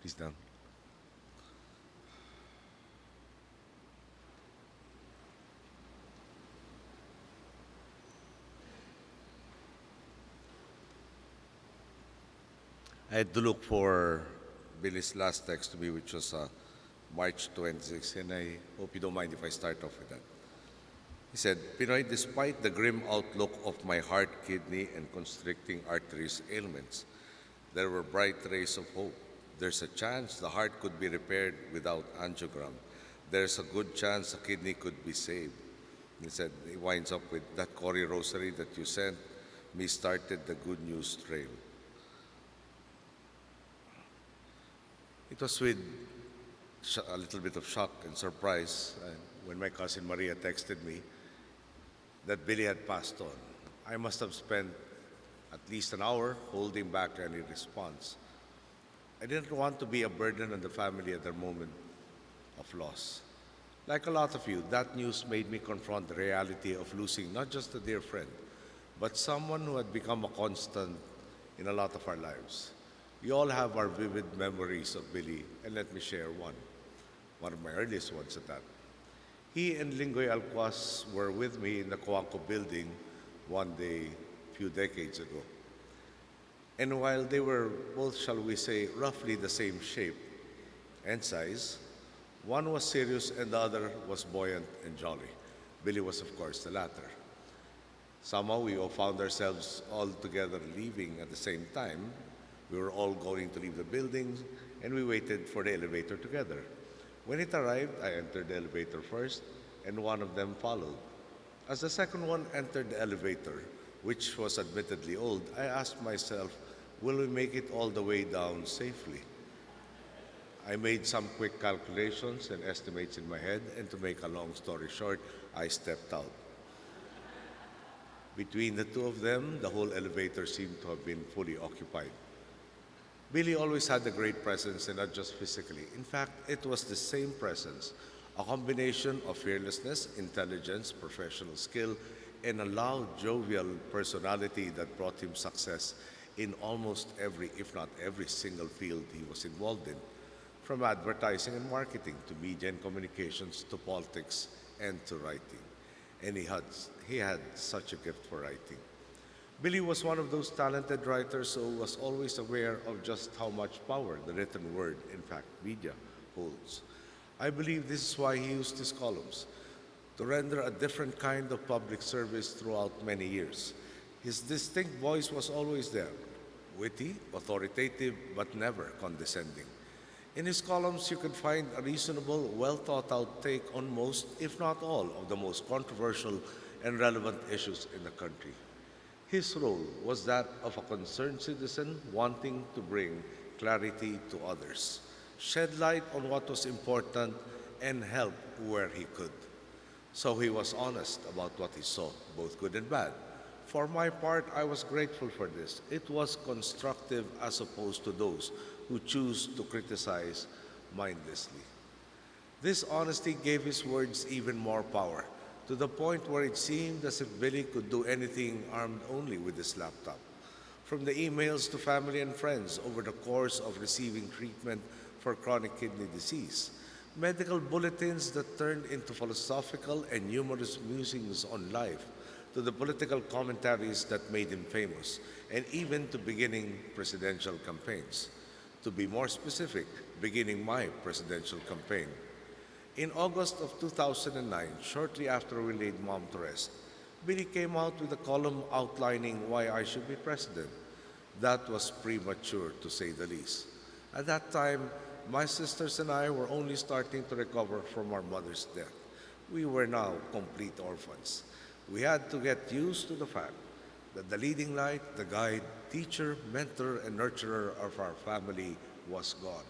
He's done. I had to look for Billy's last text to me, which was March 26, and I hope you don't mind if I start off with that. He said, Pinoy, despite the grim outlook of my heart, kidney, and constricting arteries ailments, there were bright rays of hope. There's a chance the heart could be repaired without angiogram. There's a good chance the kidney could be saved. He said, he winds up with that Cory rosary that you sent me started the good news trail. It was with a little bit of shock and surprise when my cousin Maria texted me that Billy had passed on. I must have spent at least an hour holding back any response. I didn't want to be a burden on the family at their moment of loss. Like a lot of you, that news made me confront the reality of losing not just a dear friend, but someone who had become a constant in a lot of our lives. We all have our vivid memories of Billy, and let me share one of my earliest ones at that. He and Lingoy Alquas were with me in the Coanco building one day a few decades ago. And while they were both, shall we say, roughly the same shape and size, one was serious and the other was buoyant and jolly. Billy was, of course, the latter. Somehow we all found ourselves all together leaving at the same time. We were all going to leave the building, and we waited for the elevator together. When it arrived, I entered the elevator first, and one of them followed. As the second one entered the elevator, which was admittedly old, I asked myself, will we make it all the way down safely? I made some quick calculations and estimates in my head, and to make a long story short, I stepped out. Between the two of them, the whole elevator seemed to have been fully occupied. Billy always had a great presence, and not just physically. In fact, it was the same presence, a combination of fearlessness, intelligence, professional skill, and a loud, jovial personality that brought him success in almost every, if not every single field he was involved in, from advertising and marketing to media and communications to politics and to writing. And he had such a gift for writing. Billy was one of those talented writers who was always aware of just how much power the written word, in fact, media, holds. I believe this is why he used his columns, to render a different kind of public service throughout many years. His distinct voice was always there, witty, authoritative, but never condescending. In his columns, you could find a reasonable, well thought out take on most, if not all, of the most controversial and relevant issues in the country. His role was that of a concerned citizen wanting to bring clarity to others, shed light on what was important, and help where he could. So he was honest about what he saw, both good and bad. For my part, I was grateful for this. It was constructive as opposed to those who choose to criticize mindlessly. This honesty gave his words even more power, to the point where it seemed as if Billy could do anything armed only with his laptop. From the emails to family and friends over the course of receiving treatment for chronic kidney disease, medical bulletins that turned into philosophical and humorous musings on life, to the political commentaries that made him famous, and even to beginning presidential campaigns. To be more specific, beginning my presidential campaign. In August of 2009, shortly after we laid Mom to rest, Billy came out with a column outlining why I should be president. That was premature, to say the least. At that time, my sisters and I were only starting to recover from our mother's death. We were now complete orphans. We had to get used to the fact that the leading light, the guide, teacher, mentor, and nurturer of our family was gone.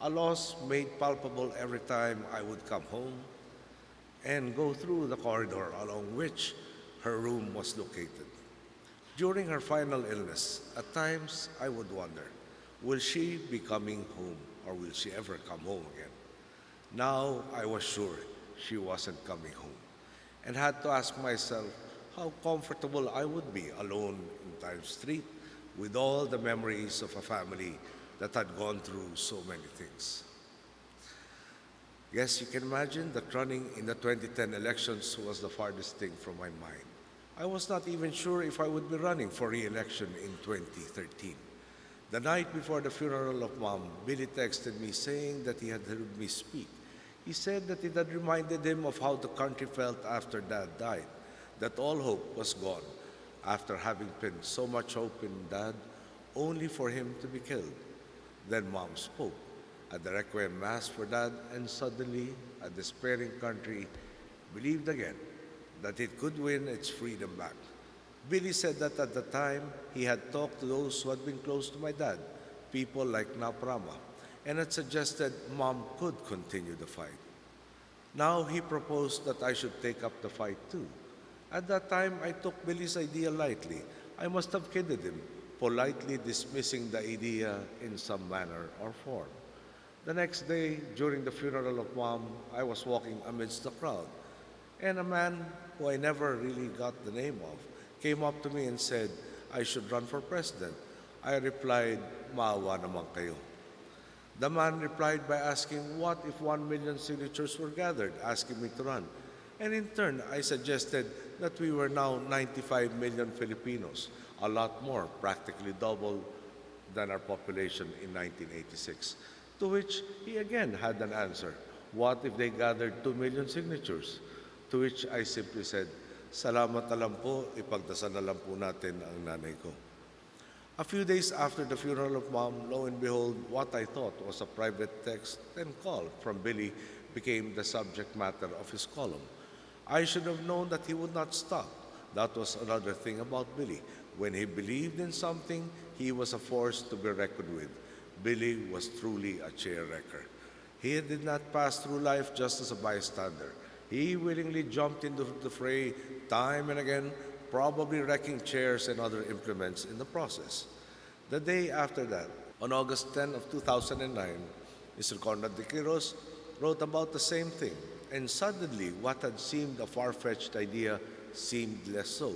A loss made palpable every time I would come home and go through the corridor along which her room was located. During her final illness, at times I would wonder, will she be coming home or will she ever come home again? Now I was sure she wasn't coming home and had to ask myself how comfortable I would be alone in Times Street with all the memories of a family that had gone through so many things. Yes, you can imagine that running in the 2010 elections was the farthest thing from my mind. I was not even sure if I would be running for re-election in 2013. The night before the funeral of Mom, Billy texted me saying that he had heard me speak. He said that it had reminded him of how the country felt after Dad died, that all hope was gone after having pinned so much hope in Dad, only for him to be killed. Then Mom spoke at the Requiem Mass for Dad, and suddenly a despairing country believed again that it could win its freedom back. Billy said that at the time he had talked to those who had been close to my dad, people like Naprama, and had suggested Mom could continue the fight. Now he proposed that I should take up the fight too. At that time, I took Billy's idea lightly. I must have kidded him, politely dismissing the idea in some manner or form. The next day, during the funeral of Mom, I was walking amidst the crowd, and a man who I never really got the name of came up to me and said I should run for president. I replied, "Maawa naman kayo." The man replied by asking what if 1 million signatures were gathered, asking me to run. And in turn, I suggested that we were now 95 million Filipinos, a lot more, practically double than our population in 1986. To which he again had an answer. What if they gathered 2 million signatures? To which I simply said, "Salamat na lang po, ipagdasal na lang po natin ang nanay ko." A few days after the funeral of Mom, lo and behold, what I thought was a private text and call from Billy became the subject matter of his column. I should have known that he would not stop. That was another thing about Billy. When he believed in something, he was a force to be reckoned with. Billy was truly a chair wrecker. He did not pass through life just as a bystander. He willingly jumped into the fray time and again, probably wrecking chairs and other implements in the process. The day after that, on August 10 of 2009, Mr. Conrad de Quiros wrote about the same thing, and suddenly what had seemed a far-fetched idea seemed less so.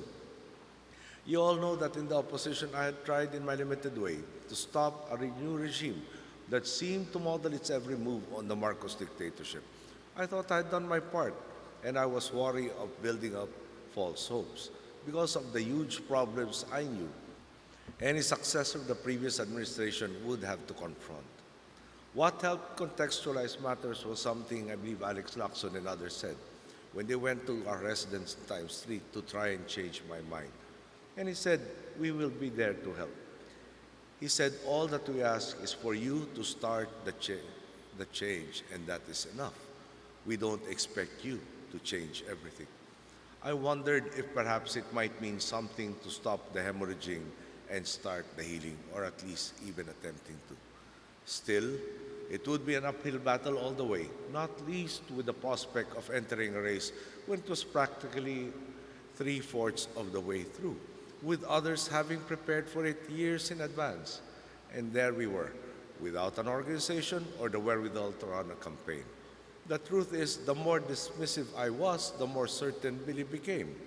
You all know that in the opposition I had tried in my limited way to stop a new regime that seemed to model its every move on the Marcos dictatorship. I thought I had done my part, and I was wary of building up false hopes because of the huge problems I knew any successor of the previous administration would have to confront. What helped contextualize matters was something I believe Alex Lacson and others said when they went to our residence in Times Street to try and change my mind. And he said, "We will be there to help." He said, "All that we ask is for you to start the change, and that is enough. We don't expect you to change everything." I wondered if perhaps it might mean something to stop the hemorrhaging and start the healing, or at least even attempting to. Still, it would be an uphill battle all the way, not least with the prospect of entering a race when it was practically three-fourths of the way through, with others having prepared for it years in advance. And there we were, without an organization or the wherewithal to run a campaign. The truth is, the more dismissive I was, the more certain Billy became.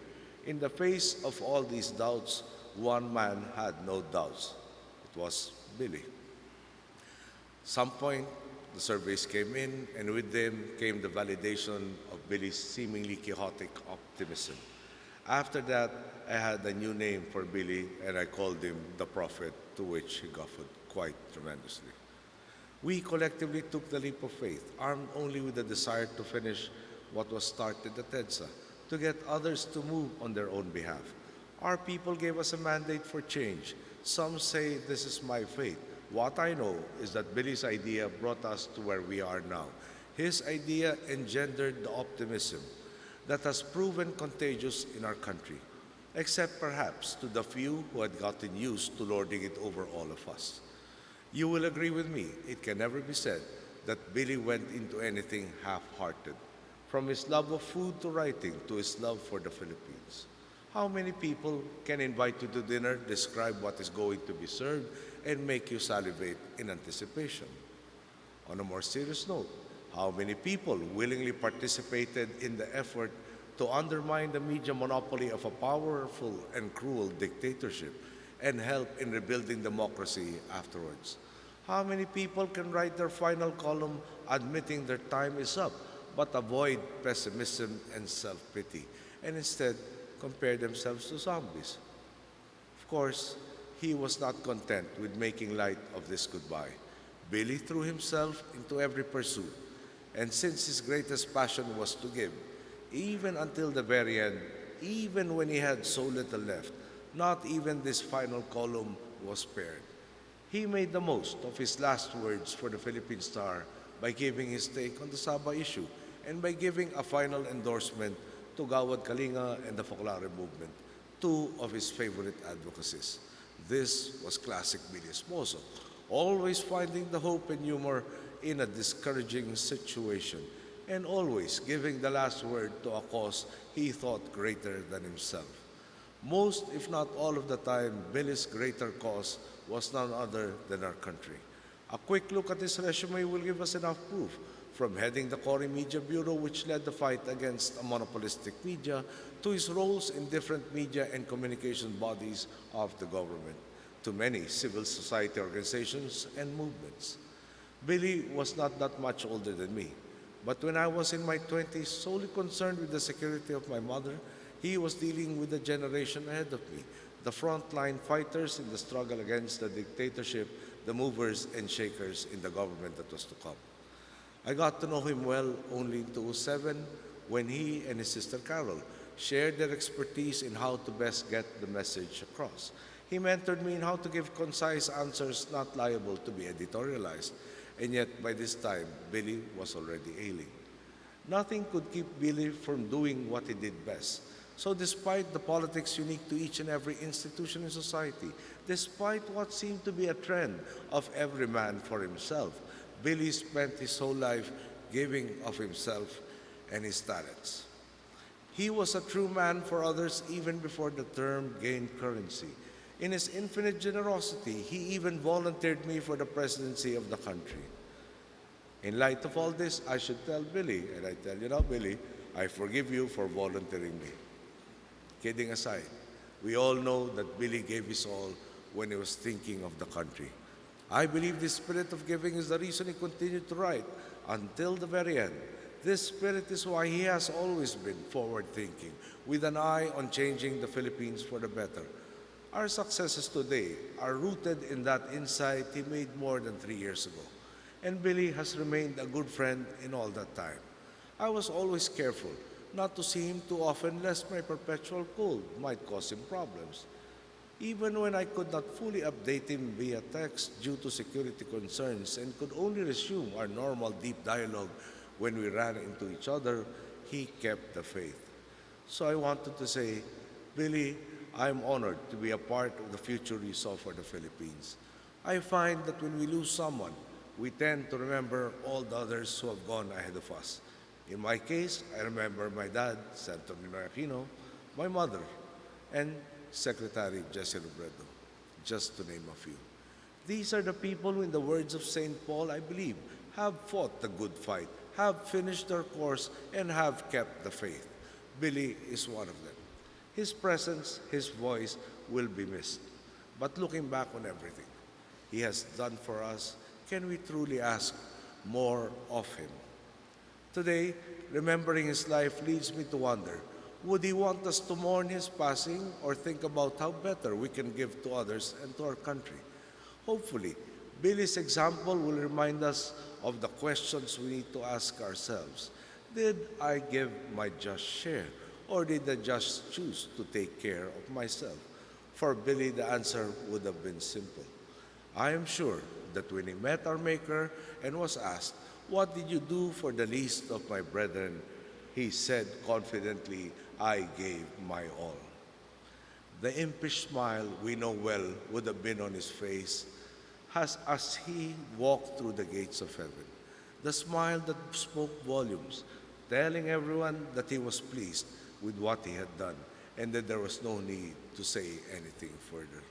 In the face of all these doubts, one man had no doubts. It was Billy. Some point, the surveys came in, and with them came the validation of Billy's seemingly chaotic optimism. After that, I had a new name for Billy, and I called him the Prophet, to which he guffawed quite tremendously. We collectively took the leap of faith, armed only with the desire to finish what was started at EDSA, to get others to move on their own behalf. Our people gave us a mandate for change. Some say this is my fate. What I know is that Billy's idea brought us to where we are now. His idea engendered the optimism that has proven contagious in our country, except perhaps to the few who had gotten used to lording it over all of us. You will agree with me, it can never be said that Billy went into anything half-hearted, from his love of food to writing to his love for the Philippines. How many people can invite you to dinner, describe what is going to be served, and make you salivate in anticipation? On a more serious note, how many people willingly participated in the effort to undermine the media monopoly of a powerful and cruel dictatorship and help in rebuilding democracy afterwards? How many people can write their final column admitting their time is up, but avoid pessimism and self pity, and instead compare themselves to zombies? Of course, he was not content with making light of this goodbye. Billy threw himself into every pursuit, and since his greatest passion was to give, even until the very end, even when he had so little left, not even this final column was spared. He made the most of his last words for the Philippine Star by giving his take on the Saba issue and by giving a final endorsement to Gawad Kalinga and the Focolare movement, two of his favorite advocacies. This was classic Billy Esposo, always finding the hope and humor in a discouraging situation, and always giving the last word to a cause he thought greater than himself. Most, if not all of the time, Billy's greater cause was none other than our country. A quick look at his resume will give us enough proof, from heading the Cory Media Bureau, which led the fight against a monopolistic media, to his roles in different media and communication bodies of the government, to many civil society organizations and movements. Billy was not that much older than me, but when I was in my 20s, solely concerned with the security of my mother, he was dealing with the generation ahead of me, the frontline fighters in the struggle against the dictatorship, the movers and shakers in the government that was to come. I got to know him well only in 2007 when he and his sister Carol shared their expertise in how to best get the message across. He mentored me in how to give concise answers not liable to be editorialized, and yet by this time, Billy was already ailing. Nothing could keep Billy from doing what he did best. So despite the politics unique to each and every institution in society, despite what seemed to be a trend of every man for himself, Billy spent his whole life giving of himself and his talents. He was a true man for others even before the term gained currency. In his infinite generosity, he even volunteered me for the presidency of the country. In light of all this, I should tell Billy, and I tell you now, Billy, I forgive you for volunteering me. Kidding aside, we all know that Billy gave his all when he was thinking of the country. I believe this spirit of giving is the reason he continued to write until the very end. This spirit is why he has always been forward-thinking, with an eye on changing the Philippines for the better. Our successes today are rooted in that insight he made more than 3 years ago. And Billy has remained a good friend in all that time. I was always careful not to see him too often lest my perpetual cold might cause him problems. Even when I could not fully update him via text due to security concerns and could only resume our normal deep dialogue when we ran into each other, he kept the faith. So I wanted to say, Billy, I am honored to be a part of the future you saw for the Philippines. I find that when we lose someone, we tend to remember all the others who have gone ahead of us. In my case, I remember my dad, Senator Ninoy Aquino, my mother, and Secretary Jesse Robredo, just to name a few. These are the people who, in the words of St. Paul, I believe, have fought the good fight, have finished their course, and have kept the faith. Billy is one of them. His presence, his voice will be missed. But looking back on everything he has done for us, can we truly ask more of him? Today, remembering his life leads me to wonder, would he want us to mourn his passing or think about how better we can give to others and to our country? Hopefully, Billy's example will remind us of the questions we need to ask ourselves. Did I give my just share, or did I just choose to take care of myself? For Billy, the answer would have been simple. I am sure that when he met our Maker and was asked, "What did you do for the least of my brethren?" he said confidently, "I gave my all." The impish smile we know well would have been on his face as he walked through the gates of heaven. The smile that spoke volumes, telling everyone that he was pleased with what he had done and that there was no need to say anything further.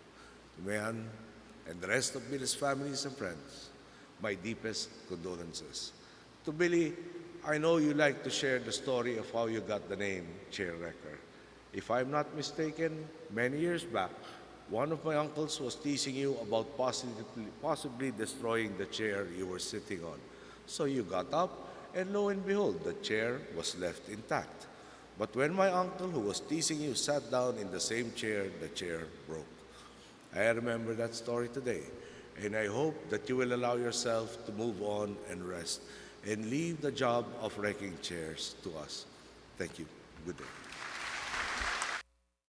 To Mayan and the rest of Billy's families and friends, my deepest condolences. To Billy, I know you like to share the story of how you got the name Chair Wrecker. If I'm not mistaken, many years back, One of my uncles was teasing you about possibly destroying the chair you were sitting on. So you got up, and lo and behold, the chair was left intact. But when my uncle who was teasing you sat down in the same chair, the chair broke. I remember that story today, and I hope that you will allow yourself to move on and rest and leave the job of wrecking chairs to us. Thank you. Good day.